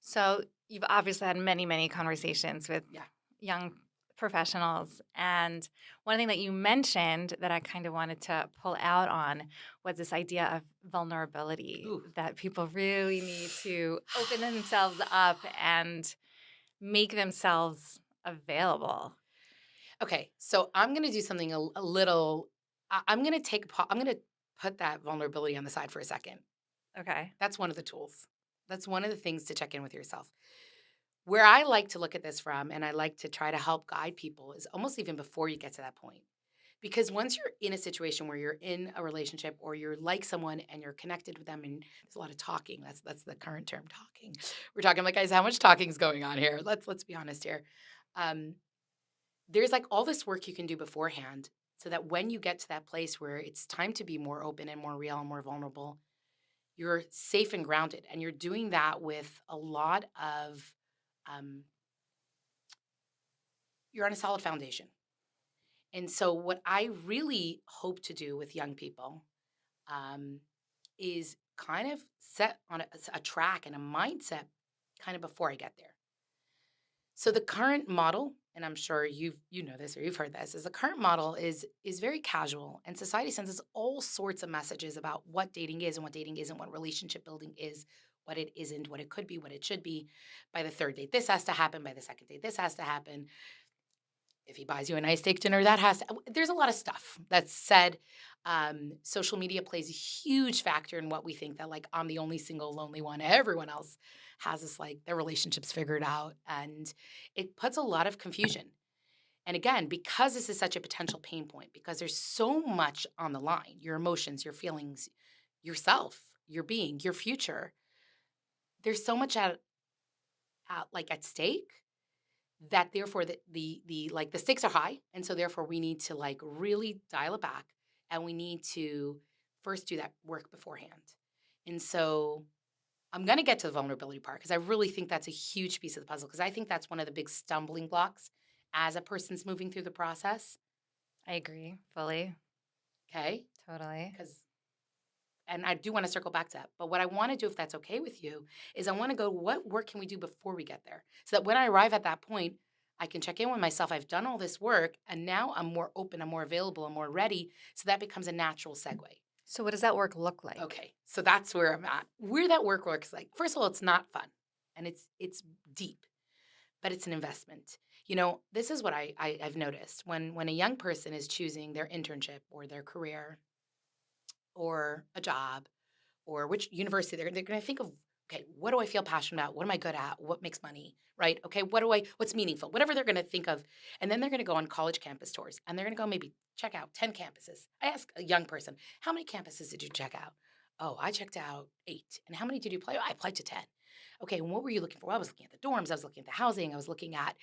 So you've obviously had many, many conversations with Yeah. young professionals. And one thing that you mentioned that I kind of wanted to pull out on was this idea of vulnerability Ooh. that people really need to open themselves up and make themselves available. Okay, so I'm gonna do something a little. I'm gonna I'm gonna put that vulnerability on the side for a second. Okay. That's one of the tools. That's one of the things to check in with yourself. Where I like to look at this from, and I like to try to help guide people, is almost even before you get to that point. Because once you're in a situation where you're in a relationship or you're like someone and you're connected with them, and there's a lot of talking. That's the current term, talking. We're talking like, guys, how much talking is going on here? Let's be honest here. Um, there's like all this work you can do beforehand so that when you get to that place where it's time to be more open and more real and more vulnerable, you're safe and grounded. And you're doing that with a lot of, um, you're on a solid foundation. And so, what I really hope to do with young people um, is kind of set on a track and a mindset kind of before I get there. So the current model, and I'm sure you know this or you've heard this, is the current model is very casual, and society sends us all sorts of messages about what dating is and what dating isn't, what relationship building is, what it isn't, what it could be, what it should be. By the third date, this has to happen. By the second date, this has to happen. If he buys you a nice steak dinner, that has to, there's a lot of stuff that's said. Social media plays a huge factor in what we think that like I'm the only single lonely one. Everyone else has this like their relationships figured out, and it puts a lot of confusion. And again, because this is such a potential pain point, because there's so much on the line, your emotions, your feelings, yourself, your being, your future. There's so much at stake that therefore the like the stakes are high, and so therefore we need to like really dial it back, and we need to first do that work beforehand. And so I'm going to get to the vulnerability part because I really think that's a huge piece of the puzzle, because I think that's one of the big stumbling blocks as a person's moving through the process. I agree fully. Okay, Totally. because and I do want to circle back to that, but what I want to do, if that's okay with you, is I want to go, what work can we do before we get there, so that when I arrive at that point, I can check in with myself. I've done all this work, and now I'm more open, I'm more available, I'm more ready. So that becomes a natural segue. So what does that work look like? Okay, so that's where I'm at. Where that work works, like, first of all, it's not fun, and it's deep, but it's an investment. This is what I've noticed when a young person is choosing their internship or their career or a job or which university they're going to think of. Okay, what do I feel passionate about? What am I good at? What makes money? Right? Okay, what's meaningful? Whatever they're going to think of. And then they're going to go on college campus tours, and they're going to go maybe check out 10 campuses. I ask a young person, how many campuses did you check out? Oh, I checked out 8. And how many did you apply? Oh, I applied to 10. Okay, and what were you looking for? Well, I was looking at the dorms, I was looking at the housing, I was looking at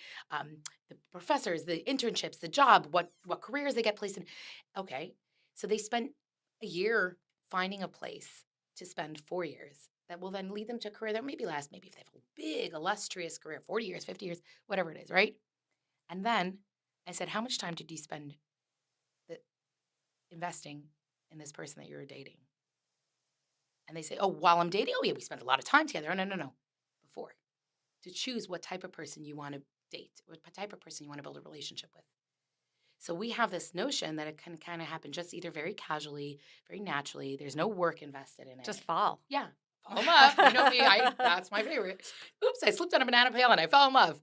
the professors, the internships, the job, what careers they get placed in. Okay, so they spent a year finding a place to spend 4 years that will then lead them to a career that maybe lasts, maybe if they have a big, illustrious career, 40 years, 50 years, whatever it is, right? And then I said, how much time did you spend the, investing in this person that you were dating? And they say, oh, while I'm dating, oh, yeah, we spent a lot of time together. Oh, no, no, no. Before, to choose what type of person you want to date, what type of person you want to build a relationship with. So we have this notion that it can kind of happen just either very casually, very naturally. There's no work invested in it. Just fall. Yeah. Fall in love. You know me. That's my favorite. Oops, I slipped on a banana peel and I fell in love.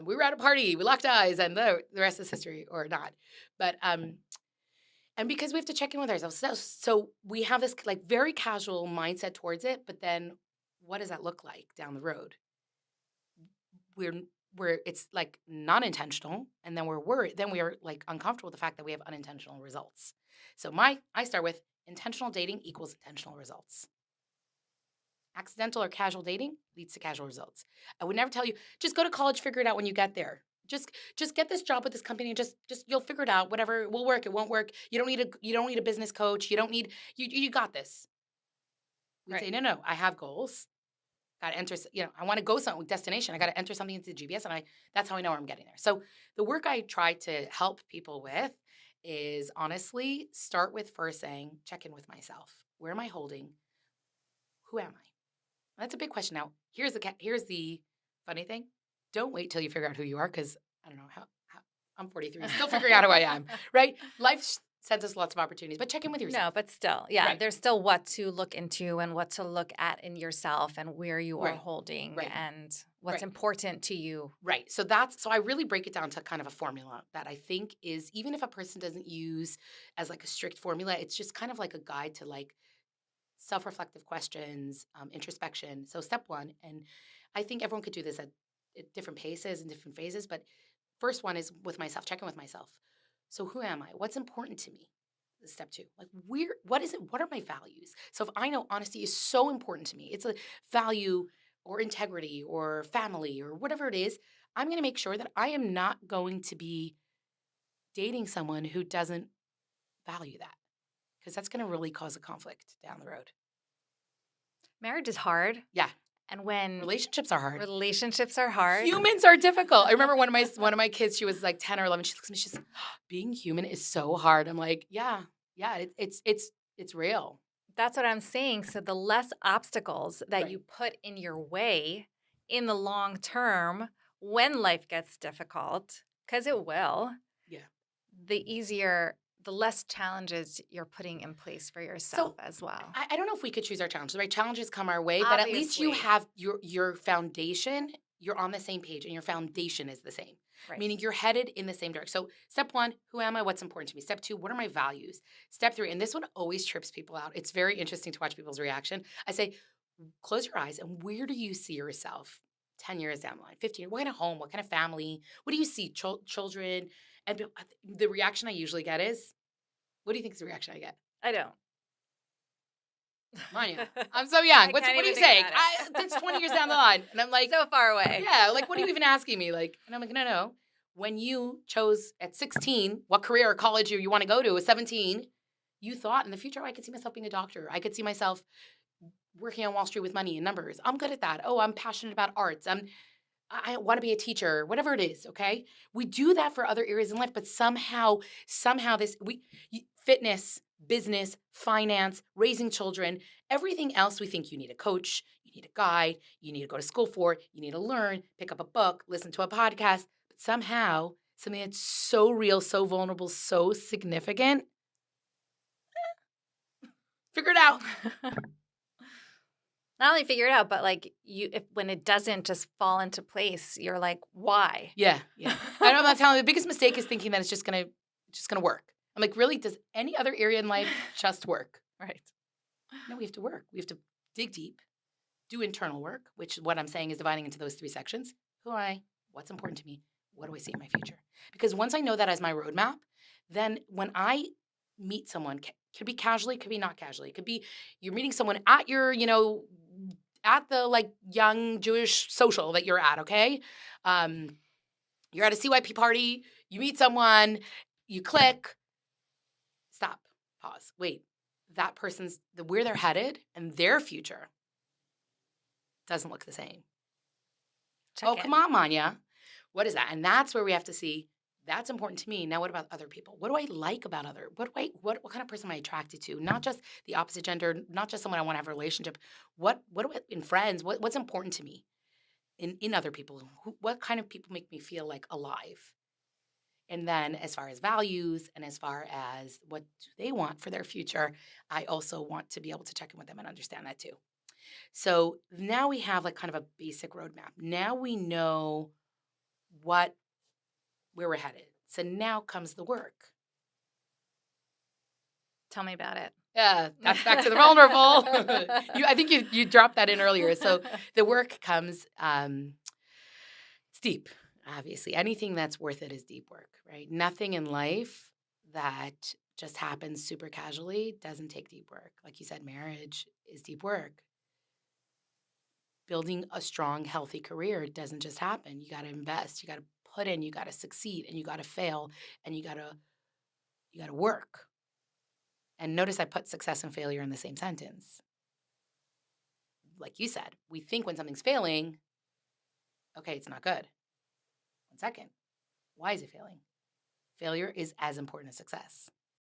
We were at a party, we locked eyes, and the rest is history, or not. But and because we have to check in with ourselves, so we have this like very casual mindset towards it. But then, what does that look like down the road? We're where it's like not intentional, and then we're worried, then we are like uncomfortable with the fact that we have unintentional results. So my I start with intentional dating equals intentional results. Accidental or casual dating leads to casual results. I would never tell you just go to college, figure it out when you get there. Just get this job with this company, and just you'll figure it out. Whatever, it will work, it won't work. You don't need a business coach. You don't need you got this. We'd say Right. no, no, I have goals. Got to enter, I want to go some destination. I got to enter something into the GPS, and that's how I know where I'm getting there. So the work I try to help people with is honestly start with first saying, check in with myself. Where am I holding? Who am I? That's a big question. Now, here's the funny thing. Don't wait till you figure out who you are, because I don't know how I'm 43, still figuring out who I am, right? Life sends us lots of opportunities, but check in with yourself. No, but still, yeah, Right, there's still what to look into and what to look at in yourself and where you are right, holding right, and what's right. important to you. Right. So I really break it down to kind of a formula that I think is, even if a person doesn't use as like a strict formula, it's just kind of like a guide to like self-reflective questions, introspection. So step one, and I think everyone could do this at different paces and different phases, but first one is with myself, check in with myself. So who am I? What's important to me? Step two, like what is it? What are my values? So if I know honesty is so important to me, it's a value or integrity or family or whatever it is, I'm going to make sure that I am not going to be dating someone who doesn't value that, because that's going to really cause a conflict down the road. Marriage is hard. Yeah. And when Relationships are hard. relationships are hard, Humans are difficult. I remember one of my kids, she was like 10 or 11. She looks at me, she's like, being human is so hard. I'm like, yeah, it's real. that's what I'm saying. So the less obstacles that Right. you put in your way in the long term when life gets difficult, because it will, Yeah. the easier, the less challenges you're putting in place for yourself So as well. I don't know if we could choose our challenges, right? Challenges come our way, but at least you Obviously. have your foundation. You're on the same page, and your foundation is the same, Right. meaning you're headed in the same direction. So step one, who am I? What's important to me? Step two, what are my values? Step three, and this one always trips people out. It's very interesting to watch people's reaction. I say, close your eyes, and where do you see yourself 10 years down the line, 15? What kind of home? What kind of family? What do you see? Children? And the reaction I usually get is, what do you think is the reaction I get? I don't. Manya, I'm so young. I What can't are you even think saying? about it. That's 20 years down the line. And I'm like, So far away. yeah, like, what are you even asking me? Like, and I'm like, no. When you chose at 16 what career or college you want to go to, at 17, you thought in the future, oh, I could see myself being a doctor. I could see myself working on Wall Street with money and numbers. I'm good at that. Oh, I'm passionate about arts. I want to be a teacher, whatever it is, okay? We do that for other areas in life, but somehow fitness, business, finance, raising children, everything else we think you need a coach, you need a guide, you need to go to school for, you need to learn, pick up a book, listen to a podcast, but somehow something that's so real, so vulnerable, so significant, figure it out. Not only figure it out, but like if when it doesn't just fall into place, you're like, why? Yeah. I know I'm not telling you, the biggest mistake is thinking that it's just gonna work. I'm like, really? Does any other area in life just work? Right. No, we have to work. We have to dig deep, do internal work, which what I'm saying is dividing into those three sections. Who am I? What's important to me? What do I see in my future? Because once I know that as my roadmap, then when I meet someone, could be casually, could be not casually. It could be you're meeting someone at your, at the like young Jewish social that you're at, okay? You're at a CYP party, you meet someone, you click, stop, pause, wait. That person's where they're headed and their future doesn't look the same. Check Come in. on, Manya. What is that? And that's where we have to see that's important to me. Now, what about other people? What do I like about what kind of person am I attracted to? Not just the opposite gender, not just someone I want to have a relationship. What do I, in friends? What's important to me in other people? What kind of people make me feel like alive? And then as far as values and as far as what do they want for their future, I also want to be able to check in with them and understand that too. So now we have like kind of a basic roadmap. Now we know where we're headed. So now comes the work. Tell me about it. Yeah, that's back to the vulnerable. I think you dropped that in earlier. So the work comes, it's deep, obviously. Anything that's worth it is deep work, right? Nothing in life that just happens super casually doesn't take deep work. Like you said, marriage is deep work. Building a strong, healthy career doesn't just happen. You got to invest, you got to put in, you got to succeed, and you got to fail, and you got to work. And notice I put success and failure in the same sentence. Like you said, we think when something's failing, okay, it's not good. 1 second. Why is it failing? Failure is as important as success.